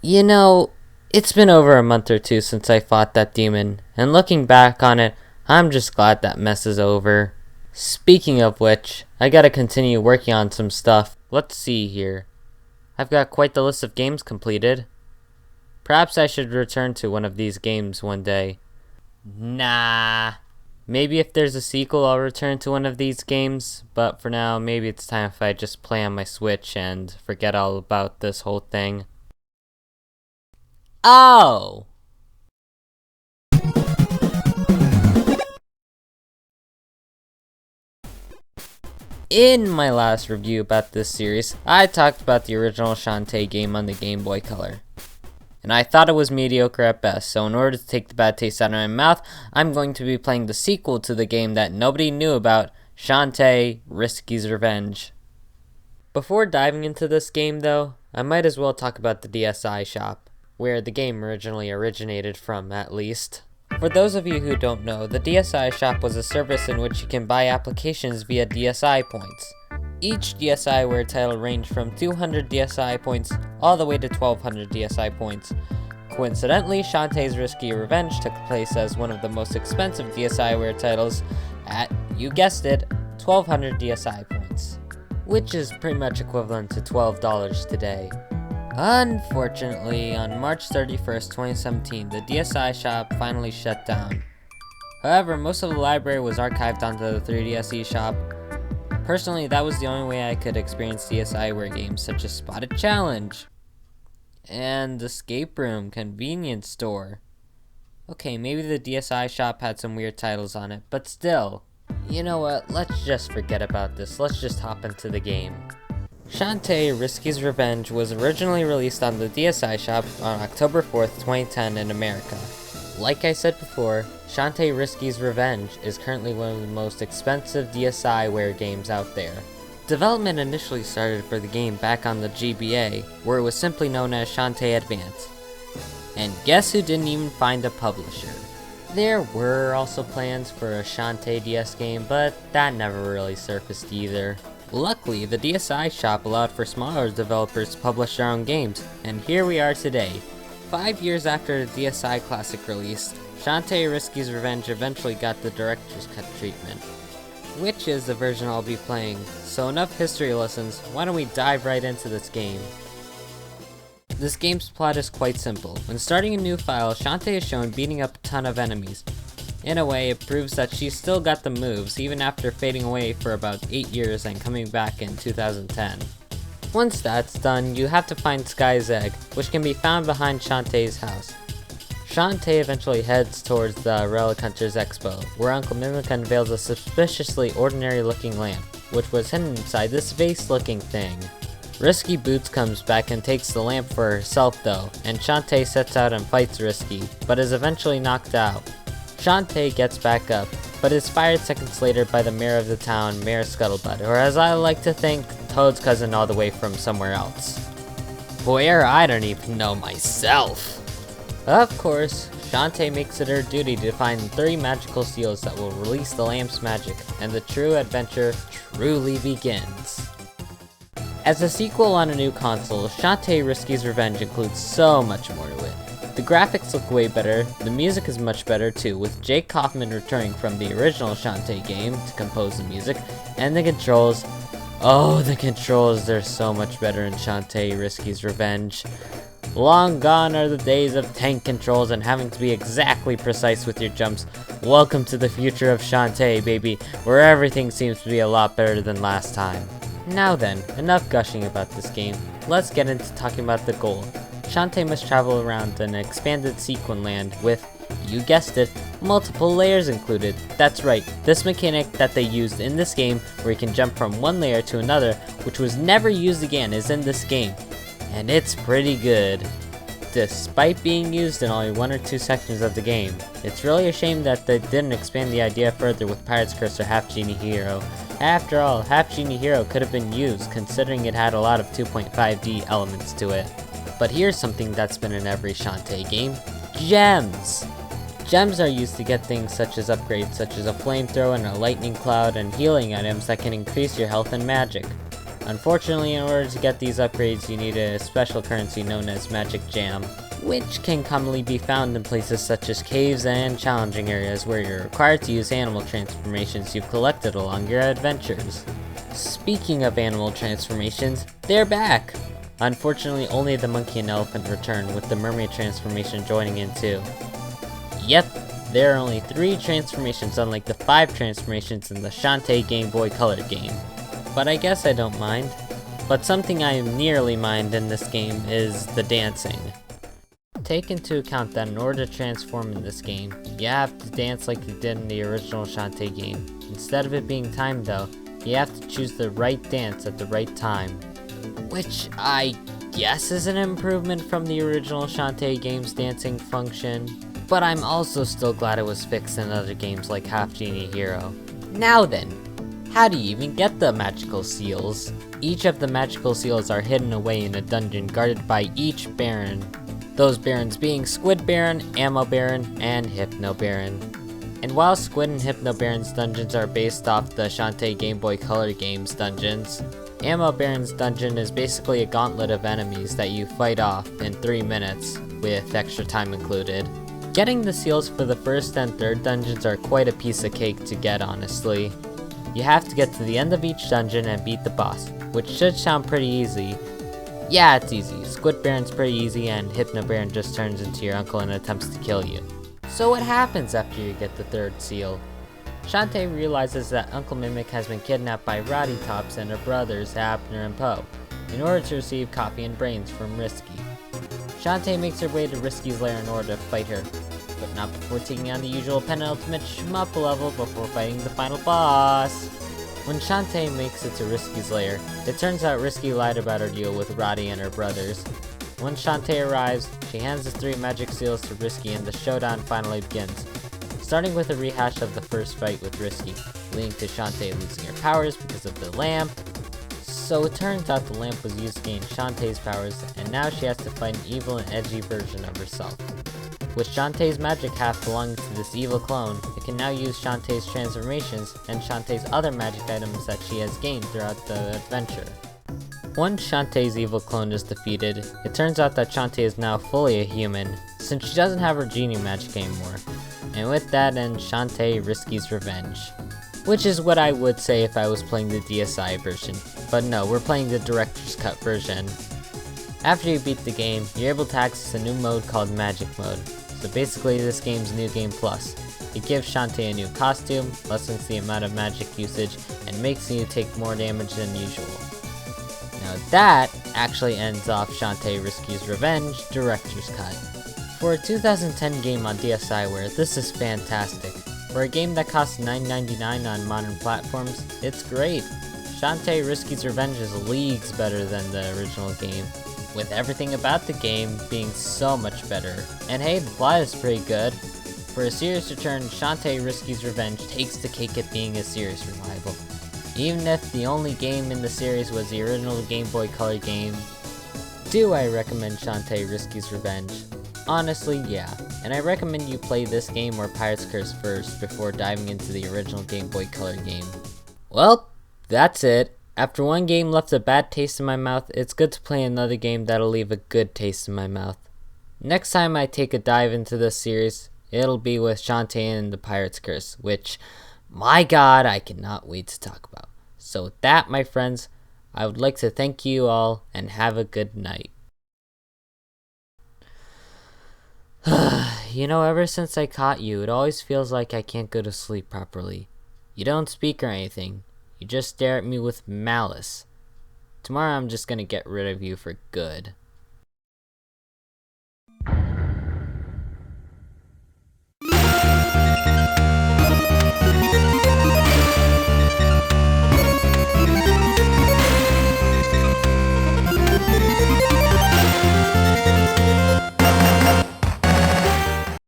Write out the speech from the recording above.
You know, it's been over a month or two since I fought that demon, and looking back on it, I'm just glad that mess is over. Speaking of which, I gotta continue working on some stuff. Let's see here. I've got quite the list of games completed. Perhaps I should return to one of these games one day. Nah. Maybe if there's a sequel, I'll return to one of these games, but for now, maybe it's time if I just play on my Switch and forget all about this whole thing. Oh! In my last review about this series, I talked about the original Shantae game on the Game Boy Color. And I thought it was mediocre at best, so in order to take the bad taste out of my mouth, I'm going to be playing the sequel to the game that nobody knew about, Shantae Risky's Revenge. Before diving into this game though, I might as well talk about the DSi Shop, where the game originally originated from at least. For those of you who don't know, the DSi Shop was a service in which you can buy applications via DSi points. Each DSiWare title ranged from 200 DSi points all the way to 1200 DSi points. Coincidentally, Shantae's Risky Revenge took place as one of the most expensive DSiWare titles at, you guessed it, 1200 DSi points, which is pretty much equivalent to $12 today. Unfortunately, on March 31st, 2017, the DSi Shop finally shut down. However, most of the library was archived onto the 3DS eShop. Personally, that was the only way I could experience DSiWare games such as Spotted Challenge and Escape Room Convenience Store. Okay, maybe the DSi Shop had some weird titles on it, but still. You know what, let's just forget about this, let's just hop into the game. Shantae Risky's Revenge was originally released on the DSi Shop on October 4th, 2010 in America. Like I said before, Shantae Risky's Revenge is currently one of the most expensive DSiWare games out there. Development initially started for the game back on the GBA, where it was simply known as Shantae Advance. And guess who didn't even find a publisher? There were also plans for a Shantae DS game, but that never really surfaced either. Luckily, the DSi Shop allowed for smaller developers to publish their own games, and here we are today. 5 years after the DSi Classic released, Shantae Risky's Revenge eventually got the Director's Cut treatment, which is the version I'll be playing. So enough history lessons, why don't we dive right into this game. This game's plot is quite simple. When starting a new file, Shantae is shown beating up a ton of enemies. In a way, it proves that she's still got the moves, even after fading away for about 8 years and coming back in 2010. Once that's done, you have to find Sky's egg, which can be found behind Shantae's house. Shantae eventually heads towards the Relic Hunters Expo, where Uncle Mimic unveils a suspiciously ordinary-looking lamp, which was hidden inside this vase-looking thing. Risky Boots comes back and takes the lamp for herself though, and Shantae sets out and fights Risky, but is eventually knocked out. Shantae gets back up, but is fired seconds later by the mayor of the town, Mayor Scuttlebutt, or as I like to think, Toad's cousin all the way from somewhere else. Where? I don't even know myself. Of course, Shantae makes it her duty to find 3 magical seals that will release the lamp's magic, and the true adventure truly begins. As a sequel on a new console, Shantae Risky's Revenge includes so much more to it. The graphics look way better, the music is much better too, with Jake Kaufman returning from the original Shantae game to compose the music, and the controls. Oh, the controls, they're so much better in Shantae Risky's Revenge. Long gone are the days of tank controls and having to be exactly precise with your jumps. Welcome to the future of Shantae, baby, where everything seems to be a lot better than last time. Now then, enough gushing about this game. Let's get into talking about the goal. Shantae must travel around an expanded sequin land with, you guessed it, multiple layers included. That's right, this mechanic that they used in this game where you can jump from one layer to another, which was never used again, is in this game. And it's pretty good. Despite being used in only 1 or 2 sections of the game. It's really a shame that they didn't expand the idea further with Pirate's Curse or Half Genie Hero. After all, Half Genie Hero could have been used considering it had a lot of 2.5D elements to it. But here's something that's been in every Shantae game. Gems! Gems are used to get things such as upgrades such as a flamethrower and a lightning cloud and healing items that can increase your health and magic. Unfortunately, in order to get these upgrades, you need a special currency known as Magic Jam, which can commonly be found in places such as caves and challenging areas where you're required to use animal transformations you've collected along your adventures. Speaking of animal transformations, they're back! Unfortunately, only the monkey and elephant return, with the mermaid transformation joining in too. Yep, there are only 3 transformations unlike the 5 transformations in the Shantae Game Boy Color game. But I guess I don't mind. But something I nearly mind in this game is the dancing. Take into account that in order to transform in this game, you have to dance like you did in the original Shantae game. Instead of it being timed though, you have to choose the right dance at the right time. Which I guess is an improvement from the original Shantae game's dancing function. But I'm also still glad it was fixed in other games like Half Genie Hero. Now then, how do you even get the magical seals? Each of the magical seals are hidden away in a dungeon guarded by each Baron. Those Barons being Squid Baron, Ammo Baron, and Hypno Baron. And while Squid and Hypno Baron's dungeons are based off the Shantae Game Boy Color game's dungeons, Ammo Baron's dungeon is basically a gauntlet of enemies that you fight off in 3 minutes, with extra time included. Getting the seals for the first and third dungeons are quite a piece of cake to get, honestly. You have to get to the end of each dungeon and beat the boss, which should sound pretty easy. Yeah, it's easy. Squid Baron's pretty easy and Hypno Baron just turns into your uncle and attempts to kill you. So what happens after you get the third seal? Shantae realizes that Uncle Mimic has been kidnapped by Roddy Tops and her brothers Abner and Poe, in order to receive coffee and brains from Risky. Shantae makes her way to Risky's lair in order to fight her, but not before taking on the usual penultimate shmup level before fighting the final boss. When Shantae makes it to Risky's lair, it turns out Risky lied about her deal with Roddy and her brothers. Once Shantae arrives, she hands the 3 magic seals to Risky and the showdown finally begins, starting with a rehash of the first fight with Risky, leading to Shantae losing her powers because of the lamp. So it turns out the lamp was used to gain Shantae's powers, and now she has to fight an evil and edgy version of herself. With Shantae's magic half belonging to this evil clone, it can now use Shantae's transformations and Shantae's other magic items that she has gained throughout the adventure. Once Shantae's evil clone is defeated, it turns out that Shantae is now fully a human, since she doesn't have her genie magic anymore. And with that ends Shantae Risky's Revenge. Which is what I would say if I was playing the DSi version, but no, we're playing the Director's Cut version. After you beat the game, you're able to access a new mode called Magic Mode. So basically this game's New Game Plus. It gives Shantae a new costume, lessens the amount of magic usage, and makes you take more damage than usual. Now that actually ends off Shantae Risky's Revenge Director's Cut. For a 2010 game on DSiWare, this is fantastic. For a game that costs $9.99 on modern platforms, it's great. Shantae Risky's Revenge is leagues better than the original game, with everything about the game being so much better. And hey, the plot is pretty good. For a series return, Shantae Risky's Revenge takes the cake at being a series revival. Even if the only game in the series was the original Game Boy Color game, do I recommend Shantae Risky's Revenge? Honestly, yeah, and I recommend you play this game or Pirate's Curse first before diving into the original Game Boy Color game. Well, that's it. After one game left a bad taste in my mouth, it's good to play another game that'll leave a good taste in my mouth. Next time I take a dive into this series, it'll be with Shantae and the Pirate's Curse, which, my god, I cannot wait to talk about. So with that, my friends, I would like to thank you all and have a good night. You know, ever since I caught you, it always feels like I can't go to sleep properly. You don't speak or anything. You just stare at me with malice. Tomorrow I'm just gonna get rid of you for good.